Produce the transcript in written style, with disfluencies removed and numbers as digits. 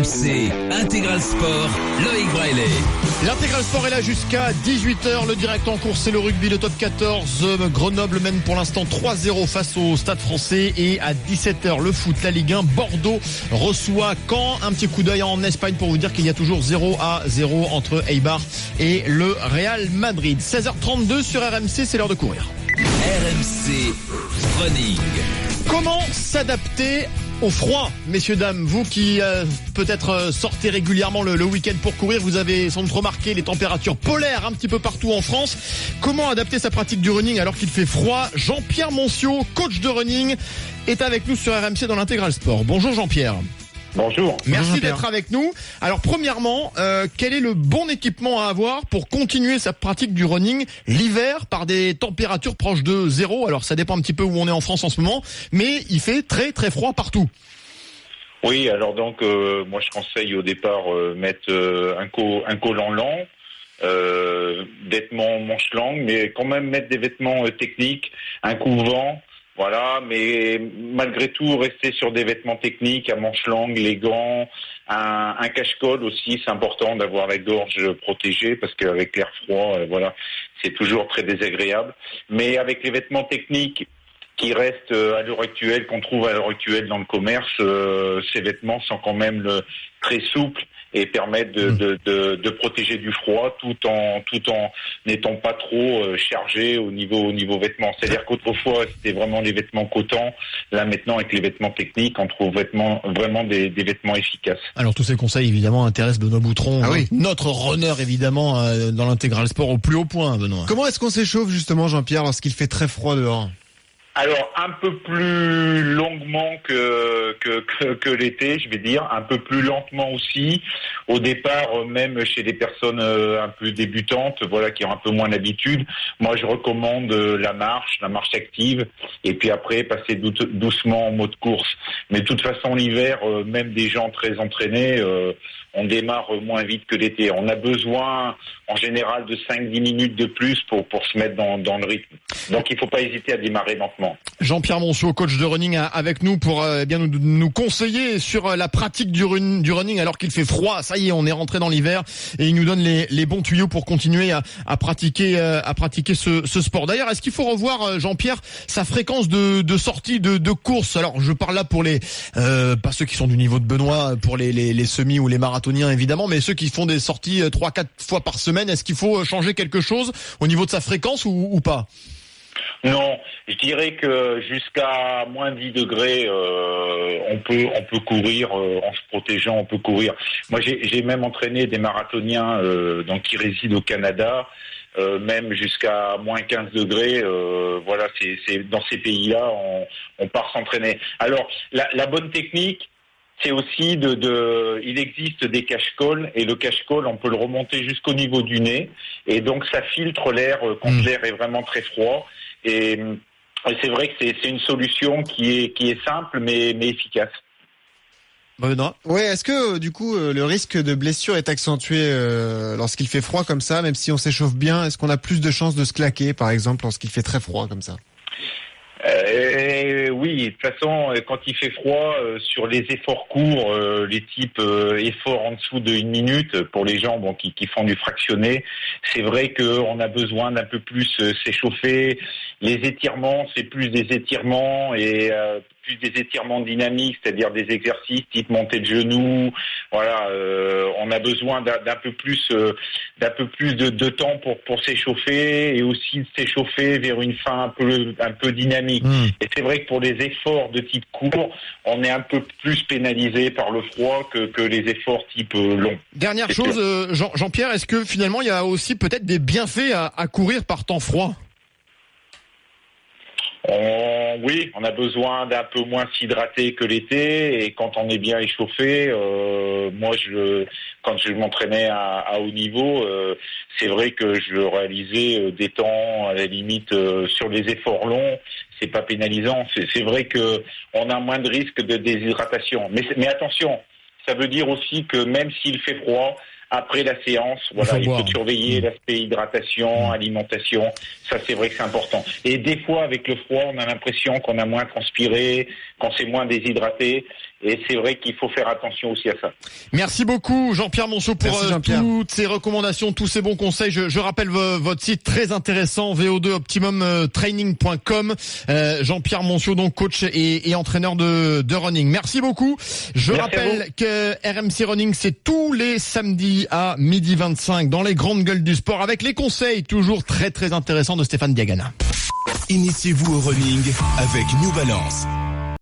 RMC, Intégral Sport, Loïc Braillet. L'Intégral Sport est là jusqu'à 18h. Le direct en cours, c'est le rugby, le top 14. Grenoble mène pour l'instant 3-0 face au Stade Français. Et à 17h, le foot, la Ligue 1. Bordeaux reçoit Caen. Un petit coup d'œil en Espagne pour vous dire qu'il y a toujours 0-0 entre Eibar et le Real Madrid. 16h32 sur RMC, c'est l'heure de courir. RMC Running. Comment s'adapter au froid, messieurs, dames? Vous qui peut-être sortez régulièrement le week-end pour courir, vous avez sans doute remarqué les températures polaires un petit peu partout en France. Comment adapter sa pratique du running alors qu'il fait froid? Jean-Pierre Monciot, coach de running, est avec nous sur RMC dans l'Intégral Sport. Bonjour Jean-Pierre. Bonjour. Merci d'être avec nous. Alors premièrement, quel est le bon équipement à avoir pour continuer sa pratique du running l'hiver par des températures proches de 0? Alors ça dépend un petit peu où on est en France en ce moment, mais il fait très très froid partout. Oui, alors donc moi je conseille au départ mettre un collant lent, vêtements manches longues, mais quand même mettre des vêtements techniques, un coupe-vent. Voilà, mais malgré tout, rester sur des vêtements techniques à manches longues, les gants, un cache-col aussi, c'est important d'avoir la gorge protégée parce qu'avec l'air froid, voilà, c'est toujours très désagréable. Mais avec les vêtements techniques qui restent à l'heure actuelle, qu'on trouve à l'heure actuelle dans le commerce, ces vêtements sont quand même très souples et permettent de protéger du froid tout en n'étant pas trop chargé au niveau vêtements. C'est-à-dire qu'autrefois c'était vraiment les vêtements coton. Là maintenant avec les vêtements techniques, on trouve vraiment des vêtements efficaces. Alors tous ces conseils évidemment intéressent Benoît Boutron, oui. Notre runner évidemment dans l'Intégral Sport au plus haut point, Benoît. Comment est-ce qu'on s'échauffe justement, Jean-Pierre, lorsqu'il fait très froid dehors? Alors un peu plus longuement que l'été, je vais dire, un peu plus lentement aussi. Au départ, même chez des personnes un peu débutantes, voilà, qui ont un peu moins d'habitude, moi je recommande la marche active, et puis après passer doucement en mode course. Mais de toute façon, l'hiver, même des gens très entraînés, on démarre moins vite que l'été. On a besoin en général de 5-10 minutes de plus pour se mettre dans le rythme. Donc il faut pas hésiter à démarrer lentement. Jean-Pierre Monciot, coach de running, avec nous pour bien nous conseiller sur la pratique du running alors qu'il fait froid. Ça y est, on est rentré dans l'hiver et il nous donne les bons tuyaux pour continuer à pratiquer ce sport. D'ailleurs, est-ce qu'il faut revoir, Jean-Pierre, sa fréquence de sortie de course? Alors je parle là pour pas ceux qui sont du niveau de Benoît, pour les semis ou les marathoniens évidemment, mais ceux qui font des sorties 3-4 fois par semaine. Est-ce qu'il faut changer quelque chose au niveau de sa fréquence ou pas? Non, je dirais que jusqu'à moins 10 degrés, on peut courir en se protégeant, on peut courir. Moi, j'ai même entraîné des marathoniens donc qui résident au Canada, même jusqu'à moins 15 degrés. Voilà, c'est dans ces pays-là, on part s'entraîner. Alors, la bonne technique, c'est aussi il existe des cache-cols, et le cache-col, on peut le remonter jusqu'au niveau du nez, et donc ça filtre l'air quand l'air est vraiment très froid. Et c'est vrai que c'est une solution qui est simple mais efficace. Benoît. Ouais, est-ce que du coup le risque de blessure est accentué lorsqu'il fait froid comme ça, même si on s'échauffe bien? Est-ce qu'on a plus de chances de se claquer, par exemple, lorsqu'il fait très froid comme ça? Oui, de toute façon, quand il fait froid, sur les efforts courts, les types efforts en dessous de 1 minute, pour les gens qui font du fractionné, c'est vrai qu'on a besoin d'un peu plus s'échauffer. Les étirements, c'est plus des étirements et plus des étirements dynamiques, c'est-à-dire des exercices type montée de genoux. Voilà, on a besoin d'un peu plus de temps pour s'échauffer, et aussi de s'échauffer vers une fin un peu dynamique. Et c'est vrai que pour les efforts de type court, on est un peu plus pénalisé par le froid que les efforts type long. Dernière chose, Jean-Pierre, est-ce que finalement il y a aussi peut-être des bienfaits à courir par temps froid? Oui, on a besoin d'un peu moins s'hydrater que l'été, et quand on est bien échauffé, moi quand je m'entraînais à haut niveau, c'est vrai que je réalisais des temps à la limite sur les efforts longs, c'est pas pénalisant, c'est vrai que on a moins de risque de déshydratation. Mais attention, ça veut dire aussi que même s'il fait froid, après la séance, voilà, il faut surveiller l'aspect hydratation, alimentation. Ça, c'est vrai que c'est important. Et des fois, avec le froid, on a l'impression qu'on a moins transpiré, qu'on s'est moins déshydraté. Et c'est vrai qu'il faut faire attention aussi à ça. Merci beaucoup Jean-Pierre Monceau pour Jean-Pierre. toutes ces recommandations, tous ces bons conseils. Je rappelle votre site très intéressant, vo2optimumtraining.com. Jean-Pierre Monceau, donc coach et entraîneur de running. Merci beaucoup. Je rappelle que RMC Running, c'est tous les samedis à 12h25 dans les grandes gueules du sport avec les conseils toujours très très intéressants de Stéphane Diagana. Initiez-vous au running avec New Balance.